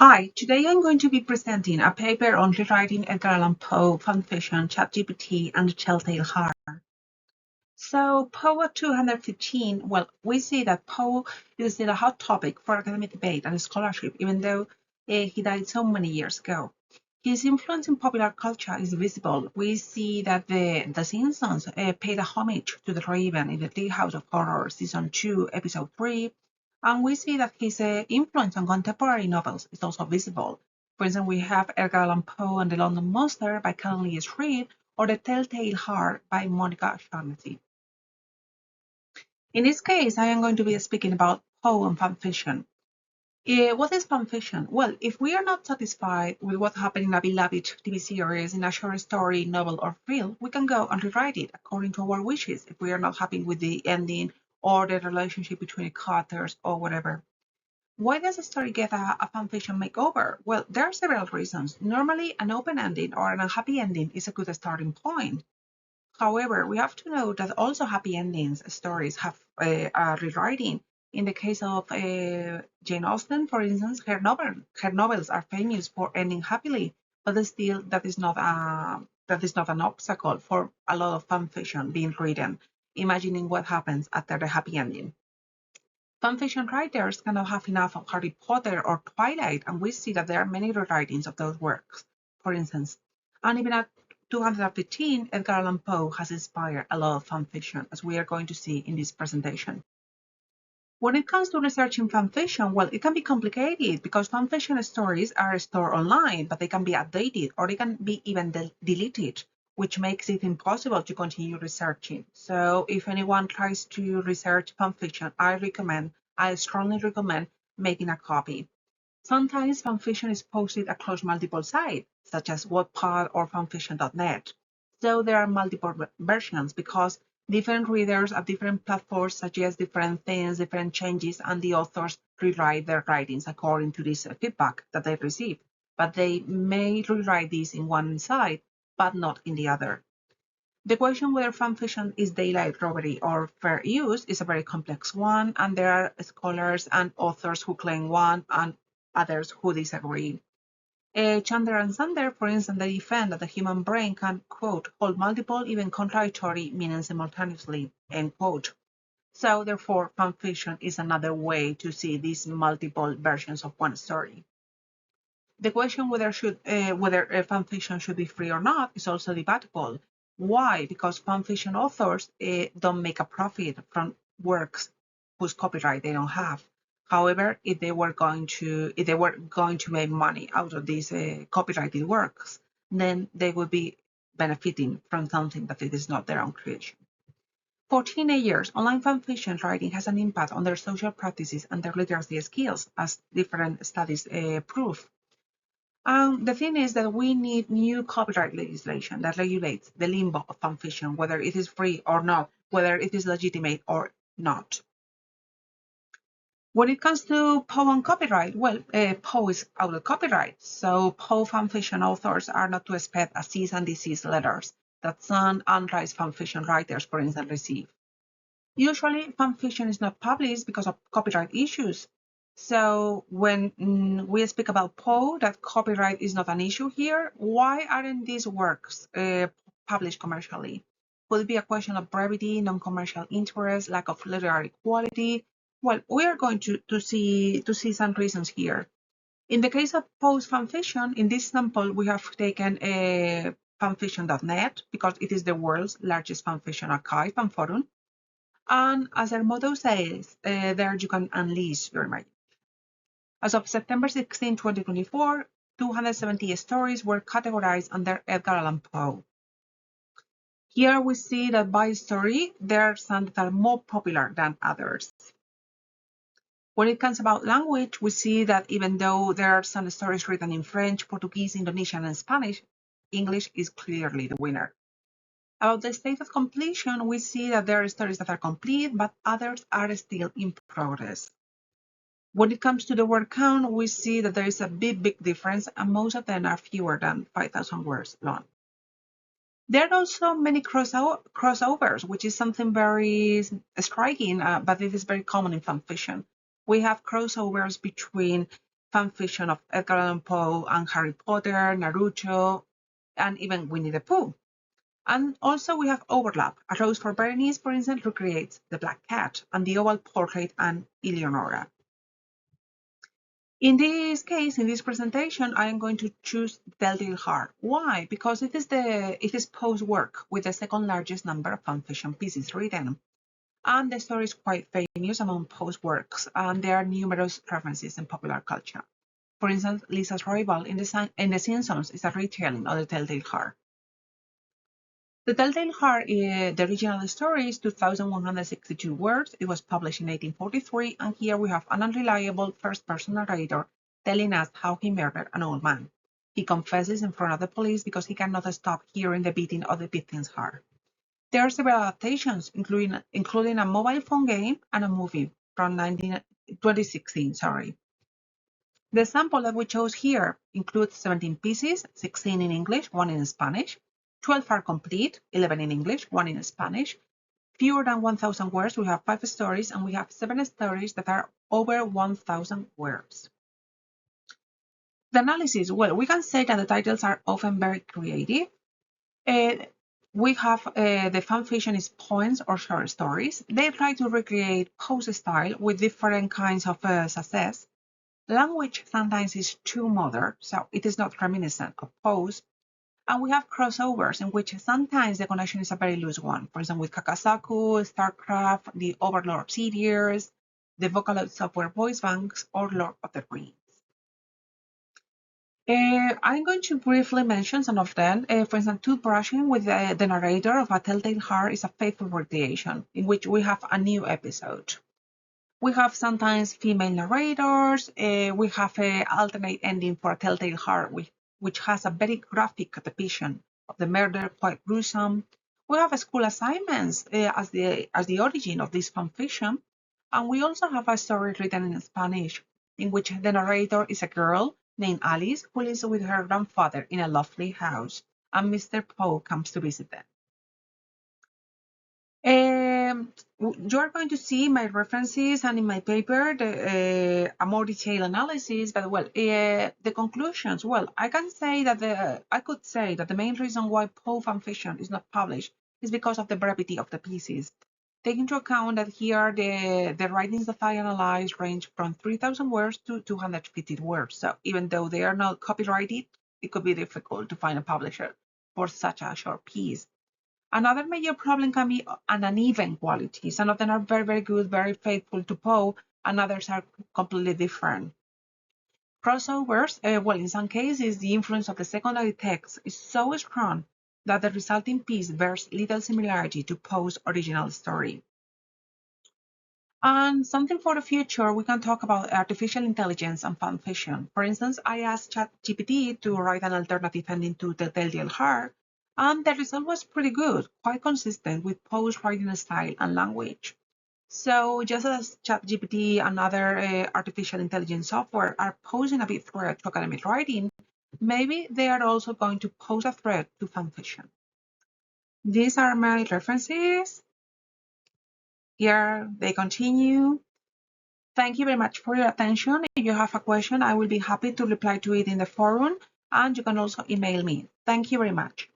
Hi, today I'm going to be presenting a paper on rewriting Edgar Allan Poe, fan fiction, ChatGPT, and the Telltale Heart. So, Poe at 215, well, we see that Poe is still a hot topic for academic debate and scholarship, even though he died so many years ago. His influence in popular culture is visible. We see that the Simpsons paid a homage to the Raven in the Tea House of Horror, Season 2, Episode 3, and we see that his influence on contemporary novels is also visible. For instance, we have Edgar Allan Poe and the London Monster by Karen Lewis Reid, or The Telltale Heart by Monica Shaughnessy. In this case, I am going to be speaking about Poe and fan fiction. What is fan fiction? Well, if we are not satisfied with what happened in a beloved TV series, in a short story, novel, or film, we can go and rewrite it according to our wishes if we are not happy with the ending or the relationship between the characters or whatever. Why does a story get a fan fiction makeover? Well, there are several reasons. Normally, an open ending or an unhappy ending is a good starting point. However, we have to know that also happy endings stories have a rewriting. In the case of Jane Austen, for instance, her novels are famous for ending happily, but still that is not an obstacle for a lot of fan fiction being written, imagining what happens after the happy ending. Fan fiction writers cannot have enough of Harry Potter or Twilight, and we see that there are many rewritings of those works, for instance. And even at 215, Edgar Allan Poe has inspired a lot of fan fiction, as we are going to see in this presentation. When it comes to researching fan fiction, well, it can be complicated because fan fiction stories are stored online, but they can be updated or they can be even deleted, which makes it impossible to continue researching. So if anyone tries to research fan fiction, I strongly recommend making a copy. Sometimes fanfiction is posted across multiple sites, such as Wattpad or fanfiction.net. So there are multiple versions because different readers at different platforms suggest different things, different changes, and the authors rewrite their writings according to this feedback that they receive. But they may rewrite this in one side, but not in the other. The question whether fanfiction is daylight robbery or fair use is a very complex one, and there are scholars and authors who claim one and others who disagree. Chandler and Sander, for instance, they defend that the human brain can, quote, hold multiple, even contradictory meanings simultaneously, end quote. So therefore, fanfiction is another way to see these multiple versions of one story. The question whether fanfiction should be free or not is also debatable. Why? Because fanfiction authors don't make a profit from works whose copyright they don't have. However, if they were going to make money out of these copyrighted works, then they would be benefiting from something that it is not their own creation. For teenagers, online fanfiction writing has an impact on their social practices and their literacy skills, as different studies prove. The thing is that we need new copyright legislation that regulates the limbo of fanfiction, whether it is free or not, whether it is legitimate or not. When it comes to Poe and copyright, well, Poe is out of copyright, so Poe fanfiction authors are not to expect a cease and desist letters that some unlicensed fanfiction writers, for instance, receive. Usually, fanfiction is not published because of copyright issues. So when we speak about Poe, that copyright is not an issue here, why aren't these works published commercially? Could it be a question of brevity, non-commercial interest, lack of literary quality? Well, we are going to see some reasons here. In the case of Poe's fanfiction, in this sample, we have taken fanfiction.net because it is the world's largest fanfiction archive and forum. And as their motto says, there you can unleash your imagination. As of September 16, 2024, 270 stories were categorized under Edgar Allan Poe. Here we see that by story, there are some that are more popular than others. When it comes about language, we see that even though there are some stories written in French, Portuguese, Indonesian, and Spanish, English is clearly the winner. About the state of completion, we see that there are stories that are complete, but others are still in progress. When it comes to the word count, we see that there is a big difference, and most of them are fewer than 5,000 words long. There are also many crossovers, which is something very striking, but it is very common in fan fiction. We have crossovers between fan fiction of Edgar Allan Poe and Harry Potter, Naruto, and even Winnie the Pooh. And also we have overlap. A Rose for Berenice, for instance, recreates the Black Cat, and the Oval Portrait and Eleonora. In this case, in this presentation, I am going to choose Telltale Heart. Why? Because it is Poe's work with the second largest number of fan fiction pieces written. And the story is quite famous among Poe's works, and there are numerous references in popular culture. For instance, Lisa's rival in The Simpsons is a retelling of the Telltale Heart. The Telltale Heart, the original story is 2,162 words. It was published in 1843, and here we have an unreliable first-person narrator telling us how he murdered an old man. He confesses in front of the police because he cannot stop hearing the beating of the victim's heart. There are several adaptations, including a mobile phone game and a movie from 2016. The sample that we chose here includes 17 pieces, 16 in English, 1 in Spanish. 12 are complete, 11 in English, 1 in Spanish. Fewer than 1,000 words, we have 5 stories, and we have 7 stories that are over 1,000 words. The analysis, well, we can say that the titles are often very creative. We have the fan fiction is poems or short stories. They try to recreate Poe's style with different kinds of success. Language sometimes is too modern, so it is not reminiscent of Poe's. And we have crossovers in which sometimes the connection is a very loose one. For example, with Kakasaku, StarCraft, the Overlord series, the Vocaloid software voice banks, or Lord of the Rings. I'm going to briefly mention some of them. For instance, Toothbrushing with the narrator of A Telltale Heart is a faithful recreation in which we have a new episode. We have sometimes female narrators. We have an alternate ending for A Telltale Heart, which has a very graphic depiction of the murder, quite gruesome. We have school assignments as the origin of this fan fiction. And we also have a story written in Spanish, in which the narrator is a girl named Alice who lives with her grandfather in a lovely house, and Mr. Poe comes to visit them. You are going to see my references and in my paper a more detailed analysis, but well, the conclusions, well, I could say that the main reason why Poe fan fiction is not published is because of the brevity of the pieces. Take into account that here the writings that I analyzed range from 3,000 words to 250 words. So even though they are not copyrighted, it could be difficult to find a publisher for such a short piece. Another major problem can be an uneven quality. Some of them are very, very good, very faithful to Poe, and others are completely different. Crossovers, well, in some cases, the influence of the secondary text is so strong that the resulting piece bears little similarity to Poe's original story. And something for the future, we can talk about artificial intelligence and fan fiction. For instance, I asked ChatGPT to write an alternative ending to The Telltale Heart, and the result was pretty good, quite consistent with Poe's writing style and language. So just as ChatGPT and other artificial intelligence software are posing a big threat to academic writing, maybe they are also going to pose a threat to fan fiction. These are my references. Here they continue. Thank you very much for your attention. If you have a question, I will be happy to reply to it in the forum, and you can also email me. Thank you very much.